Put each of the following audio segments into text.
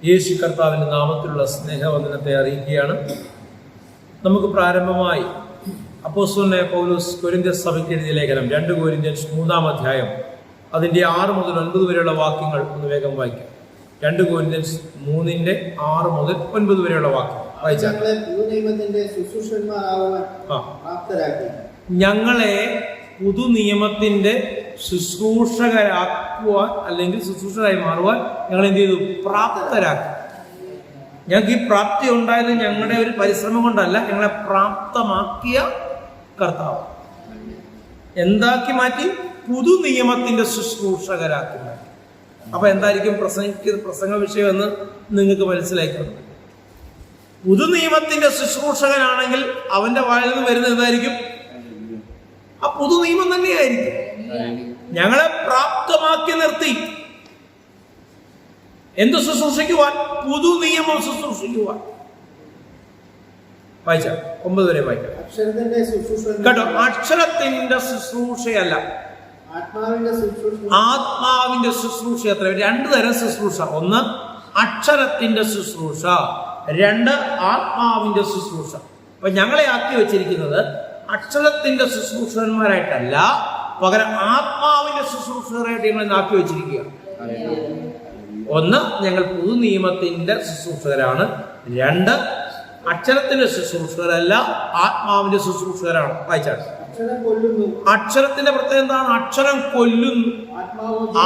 യേശു കർത്താവിൻ്റെ നാമത്തിലുള്ള സ്നേഹവന്ദനത്തെ അറിയിക്കുകയാണ്. നമുക്ക് പ്രാരംഭമായി അപ്പോസ്തലനായ പൗലോസ് കൊരിന്ത്യർ സഭയ്ക്ക് എഴുതിയ ലേഖനം 2 കൊരിന്ത്യൻസ് 3-ാം അധ്യായം അതിൻ്റെ 6 മുതൽ 9 വരെയുള്ള വാക്യങ്ങൾ ഒന്ന് വേഗം വായിക്കാം. 2 കൊരിന്ത്യൻസ് 3-6 മുതൽ 9 വരെയുള്ള വാക്യം വായിച്ചാൽ. ഞങ്ങളെ പുതുനിയമത്തിന്റെ ശുശ്രൂഷകരാക്കുവാൻ അല്ലെങ്കിൽ ശുശ്രൂഷകരായി മാറുവാൻ ഞങ്ങൾ എന്ത് ചെയ്തു? പ്രാപ്തരാക്കി. ഞങ്ങൾക്ക് ഈ പ്രാപ്തി ഉണ്ടായത് ഞങ്ങളുടെ ഒരു പരിശ്രമം കൊണ്ടല്ല, ഞങ്ങളെ പ്രാപ്തമാക്കിയ കർത്താവ്. എന്താക്കി മാറ്റി? പുതുനിയമത്തിന്റെ ശുശ്രൂഷകരാക്കി മാറ്റി. അപ്പൊ എന്തായിരിക്കും പ്രസംഗ വിഷയം എന്ന് നിങ്ങൾക്ക് മനസ്സിലാക്കണം. പുതുനിയമത്തിന്റെ ശുശ്രൂഷകനാണെങ്കിൽ അവന്റെ വായിൽ നിന്ന് വരുന്നത് എന്തായിരിക്കും? ആ പുതുനിയമം തന്നെയായിരിക്കും. ഞങ്ങളെ പ്രാപ്തമാക്കി നിർത്തി എന്ത് ശുശ്രൂഷിക്കുവാൻ? പുതുനിയമം ശുശ്രൂഷിക്കുവാൻ. വായിച്ച 9 വരെ വായിക്കാം കേട്ടോ. അക്ഷരത്തിന്റെ ശുശ്രൂഷയല്ല, ആത്മാവിന്റെ ശുശ്രൂഷ. എത്ര? 2 തരം ശുശ്രൂഷ. 1 അക്ഷരത്തിന്റെ ശുശ്രൂഷ, 2 ആത്മാവിന്റെ ശുശ്രൂഷ. അപ്പൊ ഞങ്ങളെ ആക്കി വെച്ചിരിക്കുന്നത് അക്ഷരത്തിന്റെ ശുശ്രൂഷകന്മാരായിട്ടല്ല, പകരം ആത്മാവിന്റെ ശുശ്രൂഷകരായിട്ട് ഞങ്ങൾ ആക്കി വെച്ചിരിക്കുക. 1 ഞങ്ങൾ പുതുനിയമത്തിന്റെ ശുശ്രൂഷകരാണ്, 2 അക്ഷരത്തിന്റെ ശുശ്രൂഷകരല്ല, ആത്മാവിന്റെ ശുശ്രൂഷകരാണ്. വായിച്ചാൽ അക്ഷരത്തിന്റെ പ്രത്യേകത എന്താണ്? അക്ഷരം കൊല്ലുന്നു,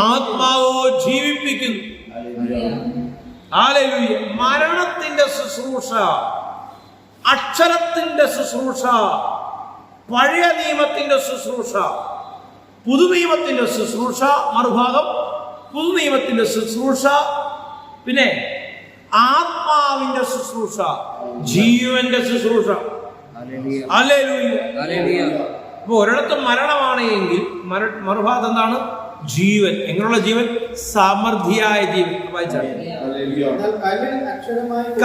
ആത്മാവോ ജീവിപ്പിക്കുന്നു. ഹല്ലേലൂയ. മരണത്തിന്റെ ശുശ്രൂഷ, അക്ഷരത്തിന്റെ ശുശ്രൂഷ, പഴയ നിയമത്തിന്റെ ശുശ്രൂഷ, പുതുനിയമത്തിന്റെ ശുശ്രൂഷ. മറുഭാഗം പുതുനിയമത്തിന്റെ ശുശ്രൂഷ, പിന്നെ ആത്മാവിന്റെ ശുശ്രൂഷ, ജീവന്റെ ശുശ്രൂഷ. ഹല്ലേലൂയ. അപ്പൊ ഒരിടത്ത് മരണമാണ് എങ്കിൽ മറുഭാഗത്ത് എന്താണ്? ജീവൻ. എങ്ങനെയുള്ള ജീവൻ? സമൃദ്ധിയായ ജീവൻ. വായിച്ചാൽ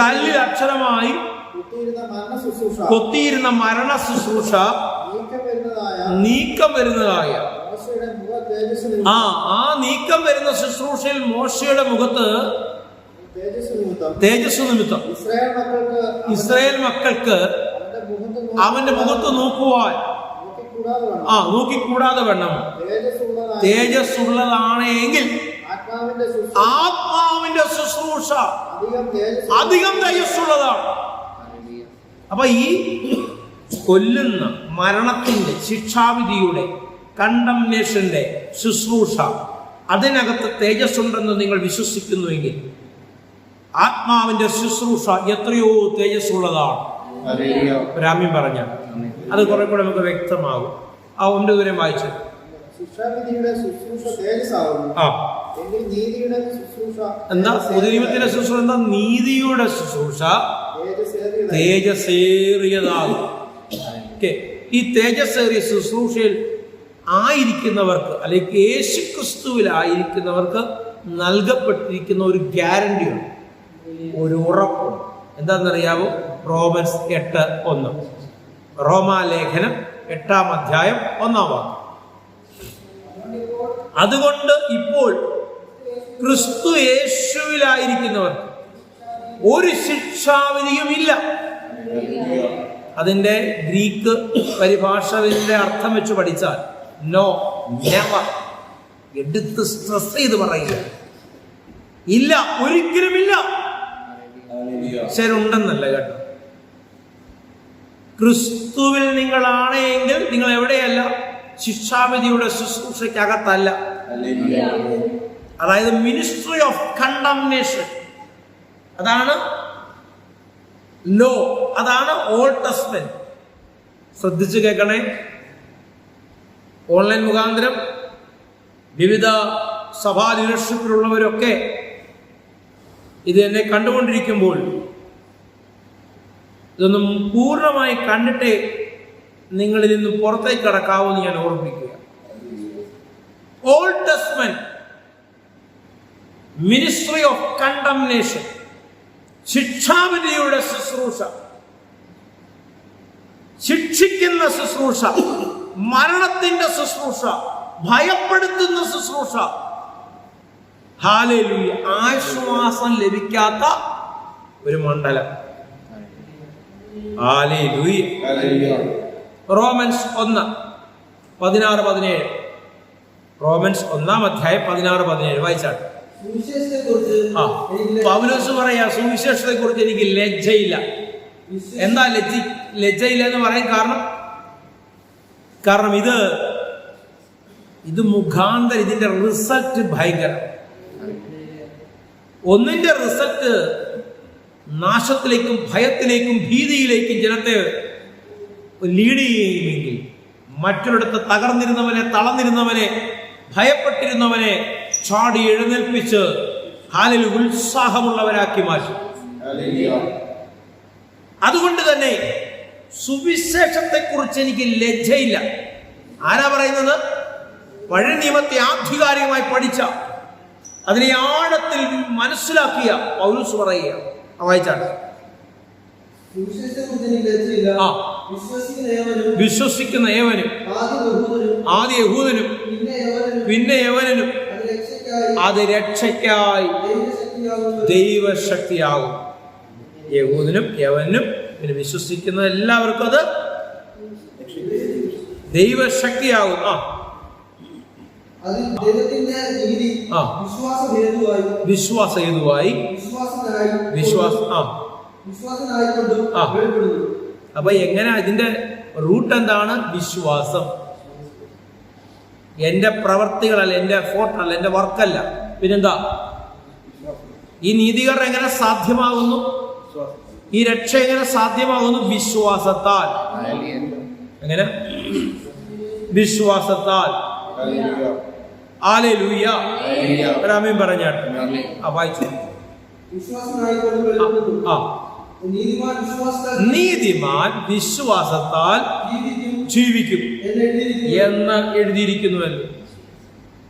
കല്ലിൽ അക്ഷരമായി കൊത്തിയിരുന്ന മരണ ശുശ്രൂഷ നീക്കം വരുന്നതായ ആ നീക്കം വരുന്ന ശുശ്രൂഷയിൽ മോശയുടെ മുഖത്ത് തേജസ് നിമിത്തം ഇസ്രായേൽ മക്കൾക്ക് അവന്റെ മുഖത്ത് നോക്കുവാൻ നോക്കിക്കൂടാതെ വേണം തേജസ് ഉള്ളതാണ് എങ്കിൽ ആത്മാവിന്റെ ശുശ്രൂഷ അധികം തേജസ് ഉള്ളതാണ്. അപ്പൊ ഈ കൊല്ലുന്ന മരണത്തിന്റെ ശിക്ഷാവിധിയുടെ കണ്ടംനേഷന്റെ ശുശ്രൂഷ, അതിനകത്ത് തേജസ് ഉണ്ടെന്ന് നിങ്ങൾ വിശ്വസിക്കുന്നുവെങ്കിൽ ആത്മാവിന്റെ ശുശ്രൂഷ എത്രയോ തേജസ് ഉള്ളതാണ്. രാമ്യം പറഞ്ഞ അത് കുറെ കൂടെ നമുക്ക് വ്യക്തമാകും. ആ 9 വരെ വായിച്ചു. എന്താ പുതുനിയമത്തിന്റെ ശുശ്രൂഷ? എന്താ? നീതിയുടെ ശുശ്രൂഷ തേജസ്സേറിയതാകും. ഈ തേജസ്സേറിയ ശുശ്രൂഷയിൽ ആയിരിക്കുന്നവർക്ക്, അല്ലെങ്കിൽ യേശുക്രിസ്തുവിലായിരിക്കുന്നവർക്ക് നൽകപ്പെട്ടിരിക്കുന്ന ഒരു ഗ്യാരണ്ടിയുണ്ട്, ഒരു ഉറപ്പുണ്ട്. എന്താണെന്നറിയാവോ? റോമൻസ് 8:1. റോമാലേഖനം 8-ാം അധ്യായം 1-ാം വാക്യം. അതുകൊണ്ട് ഇപ്പോൾ ക്രിസ്തു യേശുവിലായിരിക്കുന്നവർക്ക് ഒരു ശിക്ഷാവിധിയും ഇല്ല. അതിന്റെ ഗ്രീക്ക് പരിഭാഷയുടെ അർത്ഥം വെച്ച് പഠിച്ചാൽ നോ, നെവർ. എടുത്ത് സ്ട്രെസ് ചെയ്ത് പറയുക, ഇല്ല, ഒരിക്കലുമില്ല. ശരിയുണ്ടെന്നല്ല കേട്ടോ. ക്രിസ്തുവിൽ നിങ്ങളാണ് എങ്കിൽ നിങ്ങൾ എവിടെയല്ല? ശിക്ഷാവിധിയുടെ ശുശ്രൂഷയ്ക്കകത്തല്ല. അതായത് മിനിസ്ട്രി ഓഫ് കണ്ടംനേഷൻ, അതാണ് ലോ, അതാണ് ഓൾഡ് ടെസ്റ്റ്മെന്റ്. ശ്രദ്ധിച്ചു കേൾക്കണേ. ഓൺലൈൻ മുഖാന്തരം വിവിധ സഭാ ലീഡർഷിപ്പിലുള്ളവരൊക്കെ ഇത് എന്നെ കണ്ടുകൊണ്ടിരിക്കുമ്പോൾ ഇതൊന്നും പൂർണ്ണമായി കണ്ടിട്ടേ നിങ്ങളിൽ നിന്നും പുറത്തേക്ക് കടക്കാവൂന്ന് ഞാൻ ഓർമ്മിക്കുക. Old testament ministry of condemnation, ശിക്ഷാവിധിയുടെ ശുശ്രൂഷ, ശിക്ഷിക്കുന്ന ശുശ്രൂഷ, മരണത്തിന്റെ ശുശ്രൂഷ, ഭയപ്പെടുത്തുന്ന ശുശ്രൂഷ, ഹല്ലേലൂയ. ആശ്വാസം ലഭിക്കാത്ത ഒരു മണ്ഡലം. ഹല്ലേലൂയ. റോമൻസ് 1:16-17. റോമൻസ് 1:16-17 വായിച്ചാണ്. പൗലോസ് പറയാ, സുവിശേഷത്തെ കുറിച്ച് എനിക്ക് ലജ്ജയില്ല. എന്താ ലജ്ജയില്ല എന്ന് പറയാൻ കാരണം ഇത് മുഖാന്തരം ഇതിന്റെ റിസൾട്ട് ഭയങ്കരം. ഒന്നിന്റെ റിസൾട്ട് നാശത്തിലേക്കും ഭയത്തിലേക്കും ഭീതിയിലേക്കും ജനത്തെ ലീഡ് ചെയ്യുമെങ്കിൽ, മറ്റൊരിടത്ത് തകർന്നിരുന്നവനെ, തളർന്നിരുന്നവനെ, ഭയപ്പെട്ടിരുന്നവനെ ചാടി എഴുന്നേൽപ്പിച്ച് ഹാലിൽ ഉത്സാഹമുള്ളവരാക്കി മാറ്റും. അതുകൊണ്ട് തന്നെ സുവിശേഷത്തെ കുറിച്ച് എനിക്ക് ലജ്ജയില്ല. ആരാ പറയുന്നത്? പഴയ നിയമത്തെ ആധികാരികമായി പഠിച്ച, അതിനെ ആഴത്തിൽ മനസ്സിലാക്കിയ പൗലോസ് പറയുക. വായിച്ചാണ്. വിശ്വസിക്കുന്ന ഏവനും, ആദ്യ യഹൂദനും പിന്നെ യവനനും അത് രക്ഷയ്ക്കായി ദൈവശക്തിയാകും. യഹൂദനും യവനും പിന്നെ വിശ്വസിക്കുന്ന എല്ലാവർക്കും അത് ദൈവശക്തിയാകും. വിശ്വാസഹേതുവായി അപ്പൊ എങ്ങനെ ഇതിന്റെ റൂട്ട് എന്താണ്? വിശ്വാസം. എന്റെ പ്രവർത്തികളല്ല, എന്റെ എഫോർട്ടല്ല, എന്റെ വർക്കല്ല, പിന്നെന്താ? ഈ നീതീകരണം എങ്ങനെ സാധ്യമാകുന്നു? ഈ രക്ഷ എങ്ങനെ സാധ്യമാകുന്നു? വിശ്വാസത്താൽ. എങ്ങനെ? വിശ്വാസത്താൽ. ഹല്ലേലൂയ. ആമേൻ പറഞ്ഞാട്ടെ. വായിച്ചു. നീതിമാൻ വിശ്വാസത്താൽ ജീവിക്കും എന്ന് എഴുതിയിരിക്കുന്നുവല്ലോ.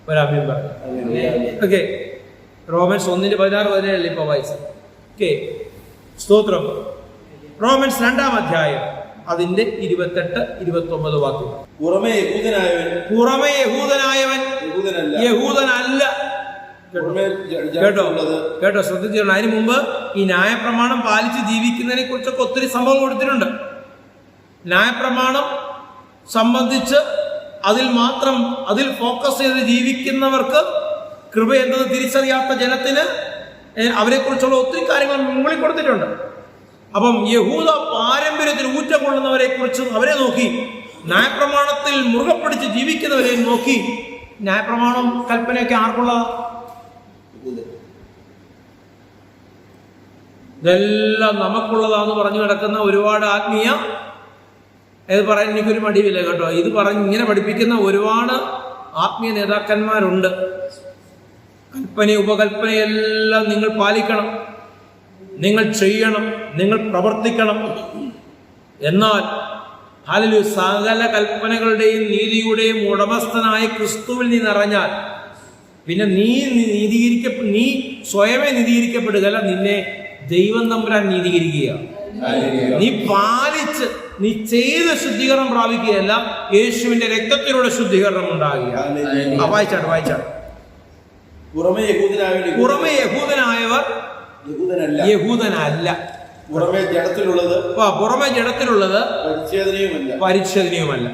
ഒരാമേൻ പറഞ്ഞു. ഓക്കെ, റോമൻസ് 1:16-17 ഇപ്പൊ വായിച്ചത്. ഓക്കെ, സ്തോത്രം. റോമൻസ് 2-ാം അതിന്റെ 28-29 വാക്യം. പുറമേ യഹൂദനായവൻ യഹൂദനല്ല. കേട്ടോ, ശ്രദ്ധിച്ചോളൂ. അതിന് മുമ്പ് ഈ ന്യായപ്രമാണം പാലിച്ച് ജീവിക്കുന്നതിനെ കുറിച്ചൊക്കെ ഒത്തിരി സംഭവം കൊടുത്തിട്ടുണ്ട്. ന്യായപ്രമാണം സംബന്ധിച്ച് അതിൽ ഫോക്കസ് ചെയ്ത് ജീവിക്കുന്നവർക്ക്, കൃപ എന്തെന്ന് തിരിച്ചറിയാത്ത ജനത്തിന് അവരെ കുറിച്ചുള്ള ഒത്തിരി കാര്യങ്ങൾ മുകളിൽ കൊടുത്തിട്ടുണ്ട്. അപ്പം യഹൂദ പാരമ്പര്യത്തിൽ ഊറ്റം കൊള്ളുന്നവരെ കുറിച്ച് അവരെ നോക്കി, ന്യായപ്രമാണത്തിൽ മുറുകെ പിടിച്ച് ജീവിക്കുന്നവരെ നോക്കി. ന്യായപ്രമാണം കൽപ്പനയൊക്കെ ആർക്കുള്ളതാ? ഇതെല്ലാം നമുക്കുള്ളതാന്ന് പറഞ്ഞു കിടക്കുന്ന ഒരുപാട് ആത്മീയ, ഇത് പറയാൻ എനിക്കൊരു മടിയില്ല കേട്ടോ. ഇത് പറഞ്ഞ് ഇങ്ങനെ പഠിപ്പിക്കുന്ന ഒരുപാട് ആത്മീയ നേതാക്കന്മാരുണ്ട്. കൽപ്പന ഉപകൽപ്പനയെല്ലാം നിങ്ങൾ പാലിക്കണം, നിങ്ങൾ ചെയ്യണം, നിങ്ങൾ പ്രവർത്തിക്കണം. എന്നാൽ ഹല്ലേലൂയ, സകല കൽപ്പനകളുടെയും നീതിയുടെയും ഉടമസ്ഥനായ ക്രിസ്തുവിൽ നീ നിറഞ്ഞാൽ പിന്നെ നീ സ്വയമേ നീതീകരിക്കപ്പെടുകയല്ല, നിന്നെ ദൈവം തമ്പുരാൻ നീതീകരിക്കുകയാണ്. നീ പാലിച്ച് നീ ചെയ്ത ശുദ്ധീകരണം പ്രാപിക്കുകയല്ല, യേശുവിന്റെ രക്തത്തിലൂടെ ശുദ്ധീകരണം ഉണ്ടാകുക. വായിച്ചാണ്. പുറമേ യഹൂദനായവർ യഹൂദനല്ല. പുറമേ ജഡത്തിലുള്ളത് പരിച്ഛേദനയുമല്ല.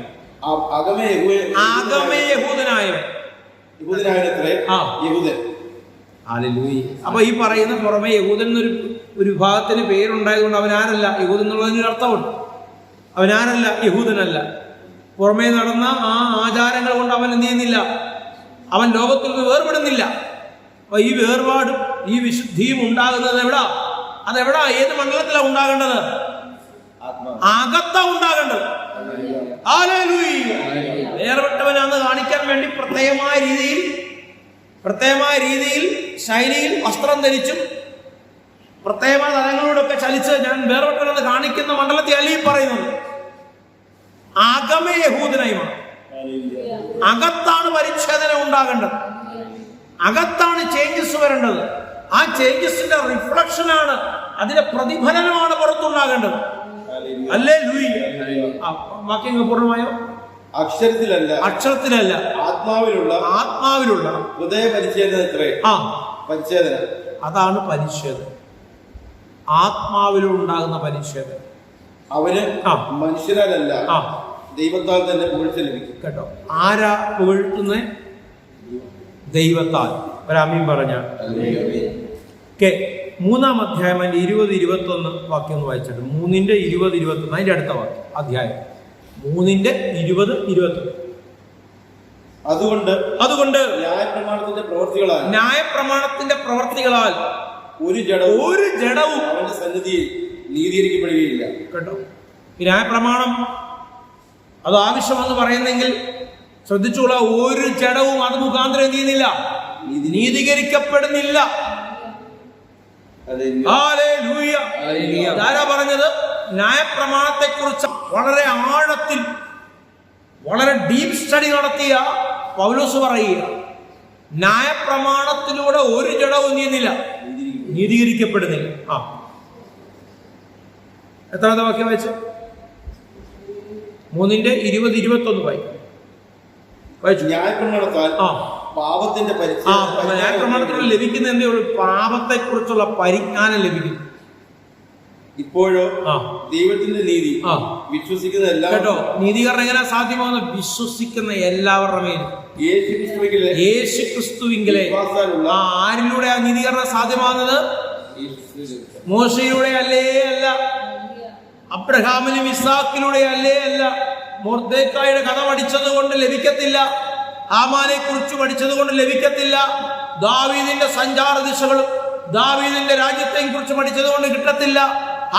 ആഗമേ യഹൂദനായവൻ. അപ്പൊ ഈ പറയുന്ന പുറമെ യഹൂദൻ എന്നൊരു വിഭാഗത്തിന് പേരുണ്ടായതുകൊണ്ട് അവനാരല്ല യഹൂദൻ എന്നുള്ളതിനൊരു അർത്ഥമുണ്ട്. അവനാരല്ല? യഹൂദനല്ല. പുറമേ നടന്ന ആ ആചാരങ്ങൾ കൊണ്ട് അവൻ എന്ത് ചെയ്യുന്നില്ല? അവൻ ലോകത്തിൽ നിന്ന് വേർപെടുന്നില്ല. അപ്പൊ ഈ വേർപാടും ഈ വിശുദ്ധിയും ഉണ്ടാകുന്നത് എവിടാ? അതെവിടാ? ഏത് മണ്ഡലത്തിലാണ് ഉണ്ടാകേണ്ടത്? അകത്താ ഉണ്ടാകേണ്ടത്. വേർപെട്ടവനാന്ന് കാണിക്കാൻ വേണ്ടി പ്രത്യേകമായ രീതിയിൽ ശൈലിയിൽ വസ്ത്രം ധരിച്ചും പ്രത്യേകമായ തലങ്ങളോടൊക്കെ ചലിച്ച് ഞാൻ വേർപെട്ടവനെന്ന് കാണിക്കുന്ന മണ്ഡലത്തെ അല്ല ഈ പറയുന്നത്. ആഗമേ യഹൂദനായുമാണ്. അകത്താണ് പരിച്ഛേദന ഉണ്ടാകേണ്ടത്. അകത്താണ് ചേഞ്ചസ് വരേണ്ടത്. ആ ചേഞ്ചസിന്റെ റിഫ്ലക്ഷനാണ്, അതിന്റെ പ്രതിഫലനമാണ് പുറത്തുണ്ടാകേണ്ടത്. അല്ലേ ലൂയി? വാക്യങ്ങൾ പൂർണ്ണമായോ? അക്ഷരത്തിലല്ല ആത്മാവിലുള്ള ഹൃദയ പരിച്ഛേദന. അതാണ് പരിച്ഛേദന. ആത്മാവിലുണ്ടാകുന്ന പരിച്ഛേദന. അവന് മനുഷ്യരാലല്ല ദൈവത്താൽ തന്നെ പുകഴ്ച ലഭിക്കും. കേട്ടോ, ആരാ പുകഴ്ത്തുന്നത്? ദൈവത്താൽ. ഒരാമീൻ പറഞ്ഞ. മൂന്നാം അധ്യായം 20-21 വാക്യം ഒന്ന് വായിച്ചിട്ട്. 3:20-21 അതിന്റെ അടുത്ത വാക്യം അധ്യായം 3:20-21. അതുകൊണ്ട് ന്യായപ്രമാണത്തിന്റെ പ്രവർത്തികളാൽ ഒരു ജഡവും അവന്റെ സന്നിധിയിൽ നീതീകരിക്കപ്പെടുകയില്ല. കേട്ടോ, ഈ ന്യായപ്രമാണം അത് ആവശ്യമെന്ന് പറയുന്നെങ്കിൽ ശ്രദ്ധിച്ചോളാം, ഒരു ജഡവും അത് മുഖാന്തരം എന്ത് ചെയ്യുന്നില്ല, നീതീകരിക്കപ്പെടുന്നില്ല. ആരാ പറഞ്ഞത്? ന്യായപ്രമാണത്തെ കുറിച്ച് വളരെ ആഴത്തിൽ, വളരെ ഡീപ് സ്റ്റഡി നടത്തിയ പൗലോസ് പറയുക, ന്യായപ്രമാണത്തിലൂടെ ഒരു ജഡവും എന്ത് ചെയ്യുന്നില്ല, നീതീകരിക്കപ്പെടുന്നില്ല. എത്രാമത്തെ വാക്യം വായിച്ചു? 3:20-21 വായിച്ചു. ന്യായപ്രമാണത്തിലൂടെ ലഭിക്കുന്ന എന്തേ ഉള്ളൂ? പാപത്തെ കുറിച്ചുള്ള പരിജ്ഞാനം ലഭിക്കുന്നു. ഇപ്പോഴോ ദൈവത്തിന്റെ നീതി വിശ്വസിക്കുന്ന കേട്ടോ, നീതീകരണം എങ്ങനെ സാധ്യമാകുന്ന? വിശ്വസിക്കുന്ന എല്ലാവരുടെ മേലും യേശുക്രിസ്തുവിങ്കലെ. ആരിലൂടെ ആ നീതീകരണം സാധ്യമാകുന്നത്? മോശയിലൂടെ അല്ല, അബ്രഹാമിനും ഇസാക്കിലൂടെ അല്ല, മൊർദെഖായിയുടെ കഥ പഠിച്ചത് കൊണ്ട് ലഭിക്കത്തില്ല, ഹാമാനെ കുറിച്ച് പഠിച്ചത് കൊണ്ട് ലഭിക്കത്തില്ല, ദാവീദിന്റെ സഞ്ചാര ദിശകളും ദാവീദിന്റെ രാജ്യത്തെയും കുറിച്ച് പഠിച്ചത് കൊണ്ട് കിട്ടത്തില്ല.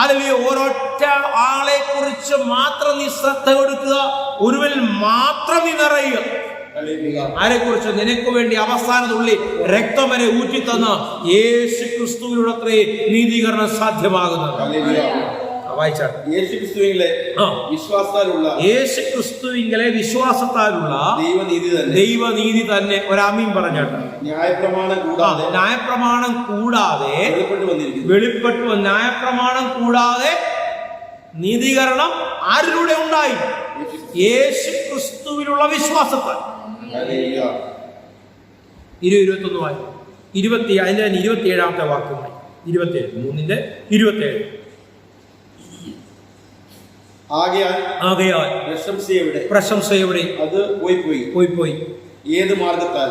അല്ലെങ്കിൽ ഒരൊറ്റ ആളെ കുറിച്ച് മാത്രം നീ ശ്രദ്ധ കൊടുക്കുക, ഒരുവൻ മാത്രം നീ നിറയുക. ആരെ കുറിച്ച്? നിനക്ക് വേണ്ടി അവസാന തുള്ളി രക്തം വരെ ഊറ്റിത്തന്ന യേശു ക്രിസ്തുവിലൂടെ നീതീകരണം സാധ്യമാകുന്നത്. യേശുക്രിസ്തുവിങ്കലെ വിശ്വാസത്താലുള്ള ദൈവനീതി തന്നെ. ഒരാമീൻ പറഞ്ഞാട്ടെ. ന്യായപ്രമാണം കൂടാതെ വെളിപ്പെട്ടു. ന്യായപ്രമാണം കൂടാതെ നീതീകരണം ആരിലൂടെ ഉണ്ടായി? യേശുക്രിസ്തുവിലുള്ള വിശ്വാസത്താൽ. 20-21 അതിന്റെ 27-ാമത്തെ വാക്യമായി. 27 3:27. ആകയാൽ പ്രശംസയുടെ അത് പോയി. ഏത് മാർഗത്താൽ?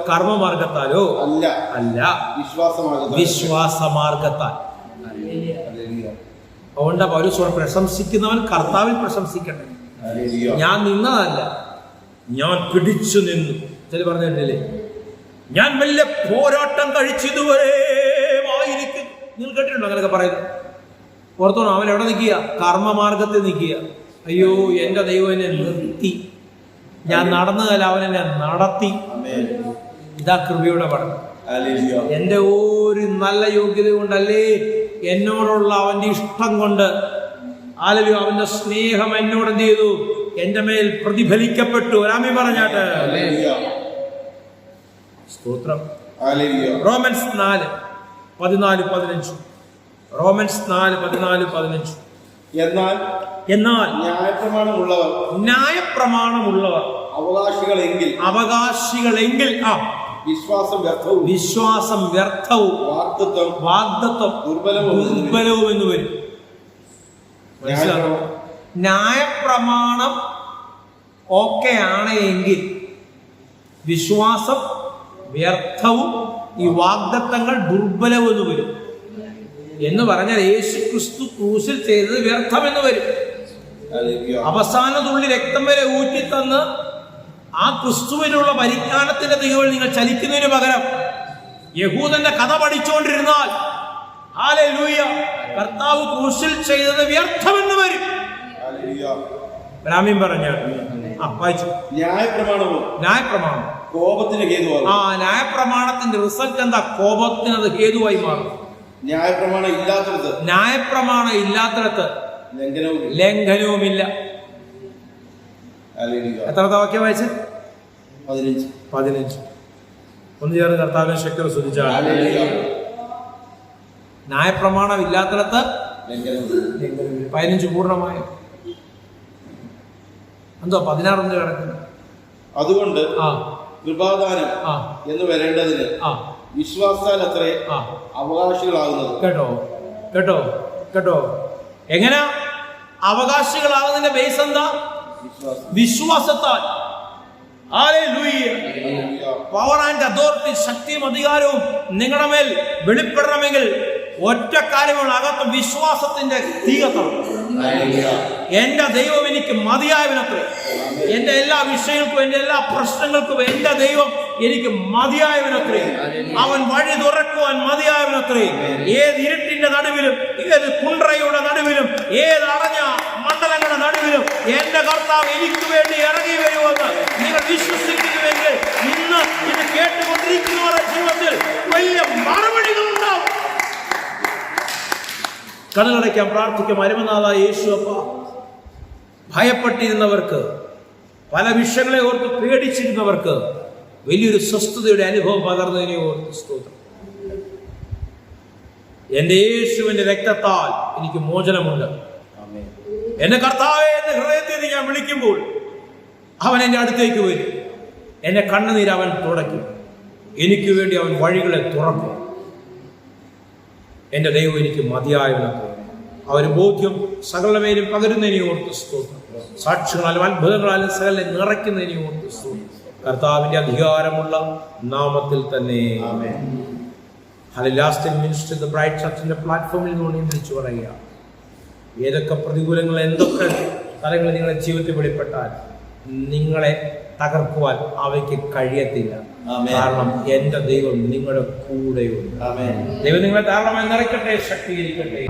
കർമ്മമാർഗത്താലോ അല്ല വിശ്വാസമാർഗത്താൽ. അതുകൊണ്ട് പൗലോസ് പ്രശംസിക്കുന്നവൻ കർത്താവിൽ പ്രശംസിക്കട്ടെ. ഞാൻ നിന്നതല്ല, ഞാൻ പിടിച്ചു നിന്നു. ചില പറഞ്ഞില്ലേ, ഞാൻ വലിയ പോരാട്ടം കഴിച്ചിതുവരെ ആയിരിക്കും. നിങ്ങൾ കേട്ടിട്ടുണ്ടോ അങ്ങനെയൊക്കെ പറയുന്നത്? ഓർത്തോണം, അവൻ എവിടെ നിൽക്കുക? കർമ്മമാർഗത്തിൽ നിൽക്കുക. അയ്യോ, എന്റെ ദൈവം എന്നെ നിർത്തി, ഞാൻ നടന്നതല്ല, അവൻ എന്നെ നടത്തി. ഇതാ കൃപയുടെ പഠനം. എന്റെ ഒരു നല്ല യോഗ്യത കൊണ്ടല്ലേ, എന്നോടുള്ള അവന്റെ ഇഷ്ടം കൊണ്ട്, ആലോ അവന്റെ സ്നേഹം എന്നോട് എന്ത് ചെയ്തു? എന്റെ മേൽ പ്രതിഫലിക്കപ്പെട്ടു. ഒരാമി പറഞ്ഞാട്ട് സ്തോത്രം. റോമൻസ് 4:14-15. റോമൻസ് 4:14-15. എന്നാൽ ന്യായപ്രമാണമുള്ളവർ അവകാശികളെങ്കിൽ വിശ്വാസം വ്യർത്ഥവും വാഗ്ദത്തം ദുർബലവും എന്ന് വരും. ന്യായപ്രമാണം ഓക്കെയാണ് എങ്കിൽ വിശ്വാസം വ്യർത്ഥവും ഈ വാഗ്ദത്തങ്ങൾ ദുർബലവും എന്ന് വരും. എന്ന് പറഞ്ഞാൽ യേശു ക്രിസ്തു ക്രൂശിൽ ചെയ്തത് വ്യർത്ഥമെന്ന് വരും. അവസാന തുള്ളി രക്തം വരെ ഊറ്റിത്തന്ന് ആ ക്രിസ്തുവിനുള്ള പരിജ്ഞാനത്തിന്റെ തികവിൽ നിങ്ങൾ ചലിക്കുന്നതിന് പകരം യഹൂദന്റെ കഥ പഠിച്ചുകൊണ്ടിരുന്നാൽ ഹല്ലേലൂയ, കർത്താവ് ക്രൂശിൽ ചെയ്തത് വ്യർത്ഥമെന്ന് വരും. ബ്രാഹ്മീൻ പറഞ്ഞ ന്യായപ്രമാണം കോപത്തിന് ഹേതുവാകും. ന്യായപ്രമാണത്തിന്റെ റിസൾട്ട് എന്താ? കോപത്തിന് അത് ഹേതുവായി മാറും. ന്യായപ്രമാണം ഇല്ലാത്തിടത്ത് ലംഘനവുമില്ല. എത്രാമത്തെ വാക്യം വായിച്ച്? 15. ഒന്ന് ചേർന്ന് കർത്താവിനെ ശക്തി ശ്രദ്ധിച്ചാൽ, ന്യായപ്രമാണം ഇല്ലാത്തിടത്ത് 15 പൂർണ്ണമായോ? എന്തോ 16 കിടക്കുന്നു. അതുകൊണ്ട് ആ കൃപാദാനം ആ എന്ന് വരേണ്ടതിന് ആ വിശ്വാസത്താൽ അത്രേ ആ അവകാശികളാകുന്നത്. കേട്ടോ കേട്ടോ കേട്ടോ. എങ്ങനെ അവകാശികളാകുന്നതിന്റെ ബേസ് എന്താ? വിശ്വാസത്താൽ. ഹല്ലേലൂയ. പവർ ആൻഡ് അതോറിറ്റി, ശക്തിയും അധികാരവും നിങ്ങളുടെ മേൽ വെളിപ്പെടണമെങ്കിൽ ഒറ്റ കാര്യമുള്ള, അകത്ത് വിശ്വാസത്തിന്റെ തീ കത്തണം. എന്റെ ദൈവം എനിക്ക് മതിയായവനത്രേ. എന്റെ എല്ലാ വിഷയങ്ങൾക്കും എന്റെ എല്ലാ പ്രശ്നങ്ങൾക്കും എന്റെ ദൈവം എനിക്ക് മതിയായവനത്രേ. അവൻ വഴി തുറക്കുവാൻ മതിയായവനത്രേ. ഏത് ഇരുട്ടിന്റെ നടുവിലും, ഏത് കുണ്ട്രയുടെ നടുവിലും, ഏത് അടഞ്ഞ മണ്ഡലങ്ങളുടെ നടുവിലും എന്റെ കർത്താവ് എനിക്ക് വേണ്ടി ഇറങ്ങി വരുമെന്ന് നിങ്ങൾ വിശ്വസിക്കുന്നുവെങ്കിൽ ഇന്ന് ഇത് കേട്ടുകൊണ്ടിരിക്കുന്നവരുടെ ജീവിതത്തിൽ വലിയ മറുപടികളുണ്ടാവും. കണ്ണടയ്ക്കാൻ പ്രാർത്ഥിക്കാം. അരുമനാഥായ യേശു അപ്പ, ഭയപ്പെട്ടിരുന്നവർക്ക്, പല വിഷയങ്ങളെ ഓർത്ത് പേടിച്ചിരുന്നവർക്ക് വലിയൊരു സ്വസ്ഥതയുടെ അനുഭവം പകർന്നതിനെ ഓർത്ത് സ്തോത്രം. എന്റെ യേശുവിന്റെ രക്തത്താൽ എനിക്ക് മോചനമുണ്ട്. എന്റെ കർത്താവേ എന്റെ ഹൃദയത്തിൽ ഞാൻ വിളിക്കുമ്പോൾ അവൻ എന്റെ അടുത്തേക്ക് വരും. എന്റെ കണ്ണുനീര് അവൻ തുടയ്ക്കും. എനിക്ക് വേണ്ടി അവൻ വഴികളെ തുറക്കും. എന്റെ ദൈവം എനിക്ക് മതിയായവനാണ്. ആ ഒരു ബോധ്യം സകലമേലും പകരുന്നതിനെ ഓർത്ത് സ്തോത്രം. സാക്ഷ്യങ്ങളാലും അത്ഭുതങ്ങളാലും സകല നിറയ്ക്കുന്നതിനെ ഓർത്ത് സ്തോത്രം. കർത്താവിന്റെ അധികാരമുള്ള നാമത്തിൽ തന്നെ. ലാസ്റ്റ് മിനിസ്റ്റർ ദ ബ്രൈറ്റ് ചർച്ചിന്റെ പ്ലാറ്റ്ഫോമിൽ നിന്നുകൊണ്ട് വിളിച്ചു പറയുക, ഏതൊക്കെ പ്രതികൂലങ്ങൾ, എന്തൊക്കെ തലങ്ങൾ നിങ്ങളുടെ ജീവിതത്തിൽ വെളിപ്പെട്ടാൽ നിങ്ങളെ തകർക്കുവാൻ അവയ്ക്ക് കഴിയത്തില്ല. കാരണം എന്റെ ദൈവം നിങ്ങളുടെ കൂടെയുണ്ട്. ദൈവം നിങ്ങളെ ധാരാളമായി നിറയ്ക്കട്ടെ, ശക്തീകരിക്കട്ടെ.